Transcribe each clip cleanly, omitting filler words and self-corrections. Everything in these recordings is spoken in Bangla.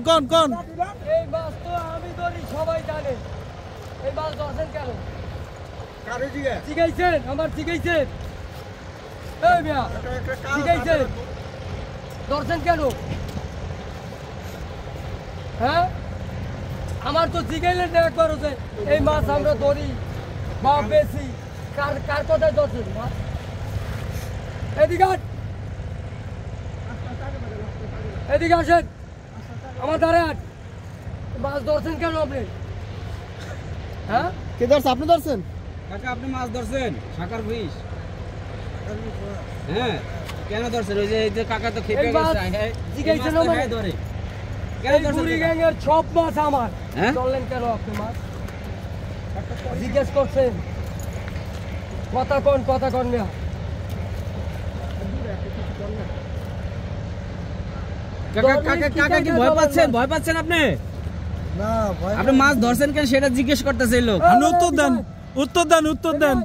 কোন কোন এই মাছ তো আমি ধরি সবাই জানে। এই মাছ ধরছেন কেন? কারে জিগে জিগাইছেন আমার জিগাইছেন। এই মিয়া জিগাইছেন ধরছেন কেন? হ্যাঁ আমার তো জিগাইলেন না একবারও যে এই মাছ আমরা ধরি বা বেশি। কার কার কথায় ধরছেন মাছ? এদিকে এদিকে আসেন আমার ধারে আট। মাছ ধরছেন কেন আপনি? হ্যাঁ কে ধরছে? আপনি ধরছেন? কাকা আপনি মাছ ধরছেন শাকার ফিশ? হ্যাঁ কেন ধরছেন? ওই যে কাকা তো খেপে গেছে। জিগাইছেন না মানে ধরে কেন এই ধরছেন? বুড়ি গ্যাংয়ের সব মাছ আমার। হ্যাঁ? ধরলেন কেন আপনি মাছ? জিজ্ঞেস করছেন কথা কন মিয়া। কাকা কাকা কাকা কি ভয় পাচ্ছেন? ভয় পাচ্ছেন আপনি? না ভাই আপনি মাছ ধরছেন কেন সেটা জিজ্ঞেস করতেছে এই লোক। আপনি উত্তর দেন, উত্তর দেন, উত্তর দেন।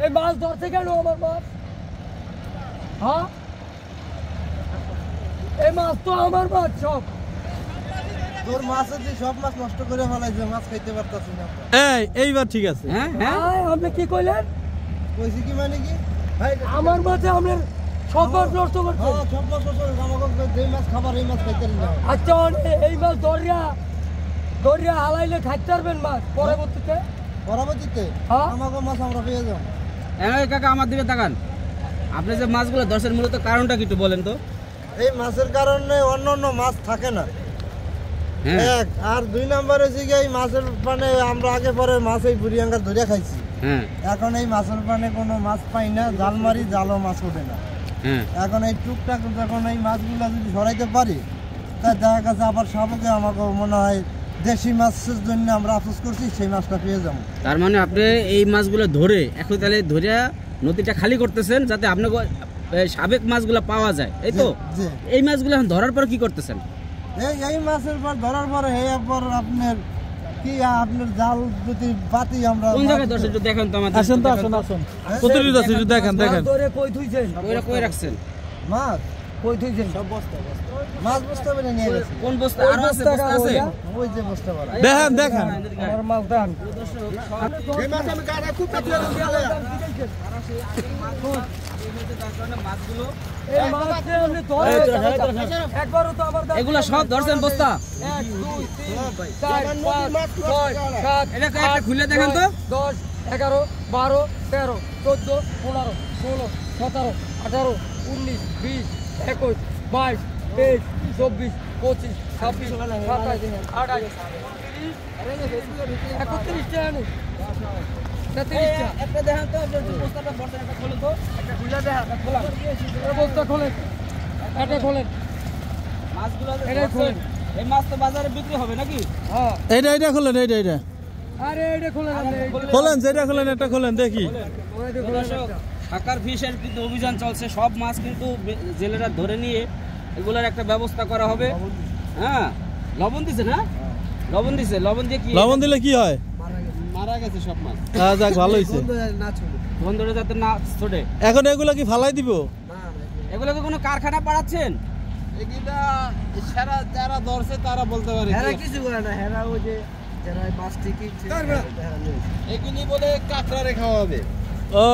এই মাছ ধরছে কেন আমার মাছ? হ্যাঁ এই মাছ তো আমার মাছ সব। তোর মাছ দিয়ে সব মাছ নষ্ট করে ফেলাইছে, মাছ খাইতে পারতাছি না। এইবার ঠিক আছে। হ্যাঁ হ্যাঁ আপনি কি কইলেন? কইছি কি মানে কি ভাই? আমার মাঝে আপনার সব মাছ নষ্ট করছে। হ্যাঁ সব মাছ নষ্ট করে আমাকে যেই মাছ খাবার এই মাছ খাইতে না। আচ্ছা এই মাছ দরিয়া হালাইলে খাইতে পারবেন মাছ পরবর্তীতে? পরবর্তীতে হ্যাঁ? আমাকে মাছ আমরা পেয়ে যাবো। এই কাকা আমার দিকে তাকান। আপনি যে মাছগুলো ধরছেন মূলত কারণটা কি একটু বলেন তো? এই মাছের কারণে অন্য অন্য মাছ থাকে না, হ্যাঁ এক। আর দুই নাম্বার হচ্ছে কি এই মাছের পানে আমরা আগে পরে মাছ এই বুড়িয়াঙ্গার ধরে খাইছি। হ্যাঁ এখন এই মাছের পানে কোনো মাছ পাই না, জাল মারি জালও মাছ ওঠে না। হ্যাঁ এখন এই টুকটাক যখন এই মাছগুলো যদি সরাইতে পারি তা দেখা গেছে আবার সাপকে আমাকে মনে হয় দেশি মাছের জন্য আমরা আফসোস করছি, সেই মাছটা পেয়ে যাবো। তার মানে আপনি এই মাছগুলো ধরে এখন তাহলে ধরে নদীটা খালি করতেছেন যাতে আপনার সাবেক মাছগুলো পাওয়া যায়, এই তো? জি। এই মাছগুলো এখন ধরার পর কি করতেছেন? এই মাছের পর ধরার পরে এরপর আপনার কি আপনার জাল যদি পাতি আমরা কোন জায়গায় ধরছেন একটু দেখেন তো আমাদের। আসেন তো, আসুন আসুন। প্রতিটি আছে, একটু দেখেন দেখেন। মাছ ধরে কই থুইছেন? ওইটা কই রাখছেন? মাছ কই থুইছেন? সব বস্তা মাছ বস্তা বেড়ে নিয়ে গেছে। কোন বস্তা? ওই আরো আছে বস্তা বস্তা আছে? ওই যে বস্তা বড় দেখেন দেখেন। আমার মাছ দেন। এই মাছ আমি গাড়ি খুব কাটিয়ে মাছগুলো এই মাছ যে আপনি ধরেন একবারও তো আমার এগুলা সব ধরছেন বস্তা? 1 2 3 4 5 6 7 এটা একটা খুলে দেখেন তো। 10 11 12 13 14 15 16 17 18 19 20 21 22 23 24 25 26 27 28 31 টা আনো 33 টা একটা দেখেন তো বস্তাটা ভরছেন, একটা খুলে তো। একটা খুলে দেন একটা খোলা এই বস্তা খোলেন এটা খোলেন মাছগুলো যে এটাই ধরছেন, এই মাছ তো বাজারে বিক্রি হবে নাকি? হ্যাঁ এইটা খোলেন, এইটা আরে এটা খোলেন আপনি খোলেন, যেটা খোলেন এটা খোলেন দেখি। ওইটা খোলেন দর্শক, একটা। ঢাকার ফিশের কিন্তু অভিযান চলছে। সব মাছ কিন্তু জেলেরা ধরে নিয়ে এগুলোর একটা ব্যবস্থা করা হবে। হ্যাঁ লবণ দিছে না? লবণ দিছে। লবণ দিয়ে কি? লবণ দিলে কি হয়? মারা গেছে সব মাছ। যাক, ভালো হয়েছে। বন্ধুরা যাতে না ছোটে। এখন এগুলো কি ফালাই দিব? এগুলোকে কোনো কারখানা পাঠাচ্ছেন? এগুলা সারা যারা ধরছে তারা বলতে পারে। হেরা কিছু করে না, হেরা ওই যে যারা মাছটি কিনছে এগুলি বলে কাঁকড়া রেখা হবে। ও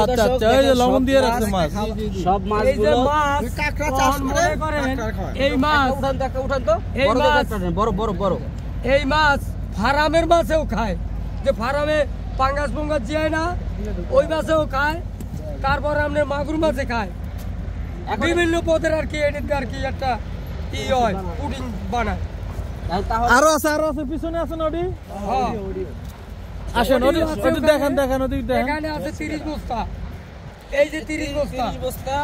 আচ্ছা আচ্ছা, এই যে লবণ দিয়ে রাখছে মাছ। সব এই যে মাছগুলো মাছ কাঁকড়া চাষ করে মনে করেন কাঁকড়া খায়। এই মাছ উঠান তো, একটা উঠান তো। এই বড় মাছ- একটা উঠান, বড় বড় বড়। এই মাছ ফার্মের মাছেও খায়, যে ফার্মে পাঙ্গাস পঙ্গাস যায় না ওই মাছেও খায়। তারপর আপনার মাগুর মাছে খায়। এখন বিভিন্ন পদের আর কি এডিট আর কি একটা ই হয় পুডিং বানায়। তাহলে আরো আছে পিছনে আছে না? ওটি হ্যাঁ আসেন, ওটি আছে ওটি ওখানে। দেখেন দেখেন, ওটি দেখেন। এখানে আছে 30 বস্তা, এই যে 30 বস্তা 30 বস্তা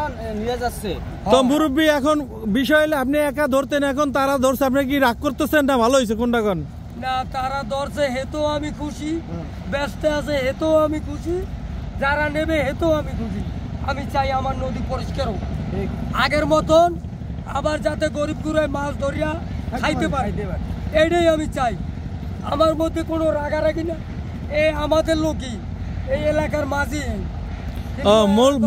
নিয়ে যাচ্ছে। তো মুরব্বী, এখন বিষয় হলে আপনি একা ধরতেন, এখন তারা ধরছে, আপনি কি রাগ করতেছেন না ভালো হয়েছে কোনটা কোন? না, তারা ধরছে হেতেও আমি খুশি, ব্যস্ত আছে হেতেও আমি খুশি, যারা নেবে হেতেও আমি খুশি। আমি চাই আমার নদী পরিষ্কার হোক আগের মতন, আবার যাতে গরিব গুড়ায় মাছ ধরিয়া খাইতে পারে, এইটাই আমি চাই। আমার মধ্যে কোনো রাগারাগি না, এই আমাদের লোকই, এই এলাকার মাঝি।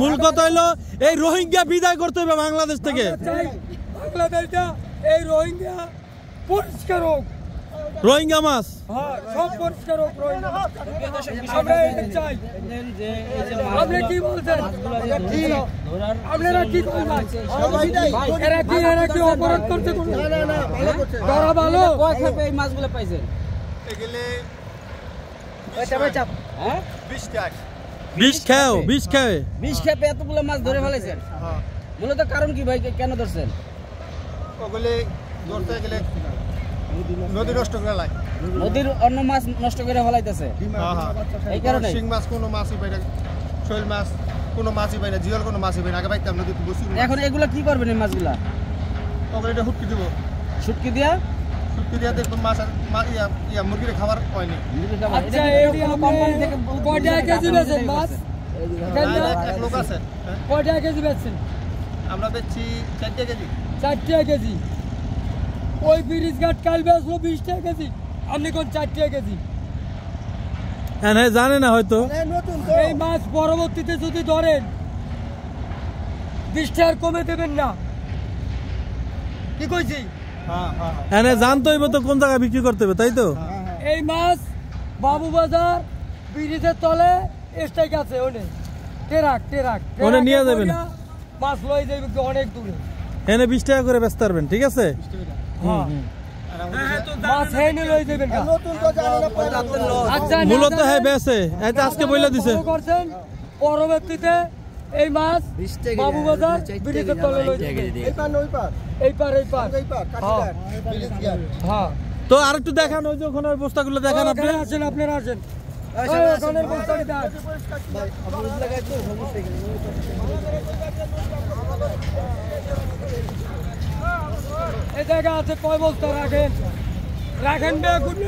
মূল কথা হইলো এই রোহিঙ্গা বিদায় করতে হবে বাংলাদেশ থেকে। চাই বাংলাদেশটা এই রোহিঙ্গা পরিষ্কার হোক, রোহিঙ্গা মাছ হ্যাঁ সব পরিষ্কার হোক রোহিঙ্গা। প্রিয় দর্শক, আমরা এটা চাই। দেখলেন যে এই যে আপনি কি বলছেন? মাছগুলো যে ধরার আপনারা কি বলছেন? এরা কি অপরাধ করতে কোনো? ধরা ভালো। কয় খেপে এই মাছগুলো পাইছেন? হ্যাঁ, বিষ খাও, বিষ খাবে। 20 খেপে এতগুলো মাছ ধরে ফেলেছেন। মূলত কারণ কি ভাই, কেন ধরছেন? নদীর অন্য মাছ নষ্ট করে ফেলাইতেছে, এই কারণে। শিং মাছ কোনো মাছই পাই না, শৈল মাছ কোনো মাছই পাই না, জিওল কোনো মাছই পাই না। আগে পাইতাম নদীতে বসি। এখন এগুলা কি করবেন এই মাছগুলা? ওগুলো এটা হুটকি দিব, শুটকি দিয়া হুটকি দিয়ে দেখবেন মাছ আর মুরগির খাবার হয়নি। আচ্ছা এই কোম্পানি থেকে কয়টা কেজি বেচেন মাছ? এক লোক আছে, হ্যাঁ। কয়টা কেজি বেচছেন? আমরা বেচছি 4 কেজি। 4 টাকা কেজি। ওই ব্রিজ ঘাট কাল বেচলো 20 টাকা কেজি, আপনি কোন 4 টাকা কেজি? হ্যাঁ জানে না হয়তো। এই মাছ পরবর্তীতে যদি ধরেন 20 টাকা কমে দেবেন না, কি কইছি? হ্যাঁ জানতে হইব তো কোন জায়গায় বিক্রি করতে হবে, তাই তো? এই মাছ বাবুবাজার ব্রিজের তলে স্টেক আছে, ওনে টেরাক ওনে নিয়ে যাবেন। মাছ লই যাবে অনেক দূরে। এনে 20 টাকা করে বেচতে পারবেন, ঠিক আছে? হ্যাঁ মাছ হেনে লই যাবেন না। আচ্ছা মূলত হ্যাঁ বেচে, এটা আজকে বইলা দিছে। করছেন পরবর্তীতে এই মাছ বাবুবাজার ব্রিজের তলে লই যাবেন। এই পার হ্যাঁ। তো আর একটু দেখান, ওই যে ওখানে বস্তাগুলো দেখান আপনি। আপনারা আসেন। ওখানের বস্তাটি দেখান। এই জায়গা আছে কয় বস্তা রাখেন বেগুন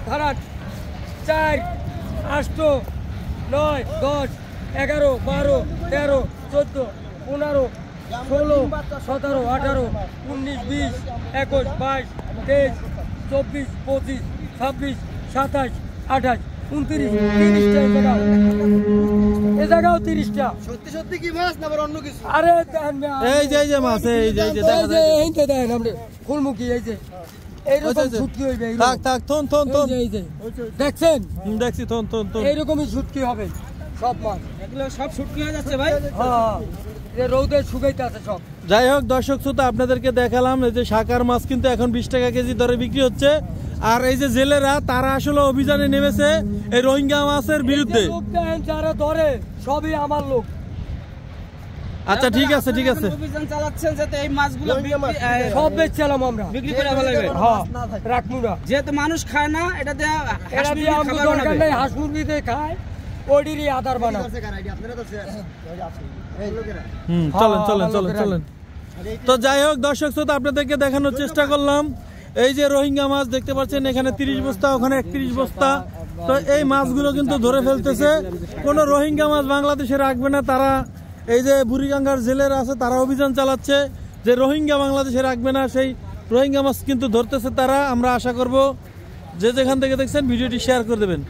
ধরান 4 8 9 10 11 12 13 14 15 16 17 18 19 20 21 22 23 24 25 26 27 28 29 30টা এই জায়গাও 30টা। সত্যি কি মাছ না অন্য কিছু? আরে এই যে মাছ, এই যে দেখা যায়। এইটা দেখেন আপনি ফুলমুখী, এই যে এইরকম শুটকি হইবে। থাক থন এই যে দেখছেন, দেখছি থন এইরকমই শুটকি হবে সব মাছ। এগুলো সব শুটকি হয়ে যাচ্ছে ভাই। হ্যাঁ রৌদে শুকাইতে আছে সব। যাই হোক দর্শক শ্রোতা, আপনাদেরকে দেখালাম এই যে শাকার মাছ কিন্তু এখন 20 টাকা কেজি দরে বিক্রি হচ্ছে। আর এই যে জেলেরা তারা আসলে অভিযানে নেমেছে এই রোহিঙ্গা মাছের বিরুদ্ধে। লোক দেখেন যারা ধরে সবই আমার লোক। আচ্ছা ঠিক আছে অভিযান চালাচ্ছেন যাতে এই মাছগুলো সব বেচছিলাম আমরা, বিক্রি করে ফেলাবেন। হ্যাঁ রাখবো না, যেহেতু মানুষ খায় না, এটা দিয়ে এটা দিয়ে আমাদের দরকার নেই। হাঁস মুরগিতে খায়, ওডিরই আদার বানাও। চলেন। তো যাই হোক দর্শক শ্রোতা, আপনাদেরকে দেখানোর চেষ্টা করলাম এই যে রোহিঙ্গা মাছ দেখতে পাচ্ছেন, এখানে 30 বস্তা, ওখানে 31 বস্তা। তো এই মাছগুলো কিন্তু ধরে ফেলতেছে। কোনো রোহিঙ্গা মাছ বাংলাদেশে রাখবে না তারা। এই যে বুড়িগঙ্গার জেলেরা আছে তারা অভিযান চালাচ্ছে যে রোহিঙ্গা বাংলাদেশে রাখবে না, সেই রোহিঙ্গা মাছ কিন্তু ধরতেছে তারা। আমরা আশা করব যে যেখান থেকে দেখছেন ভিডিওটি শেয়ার করে দেবেন।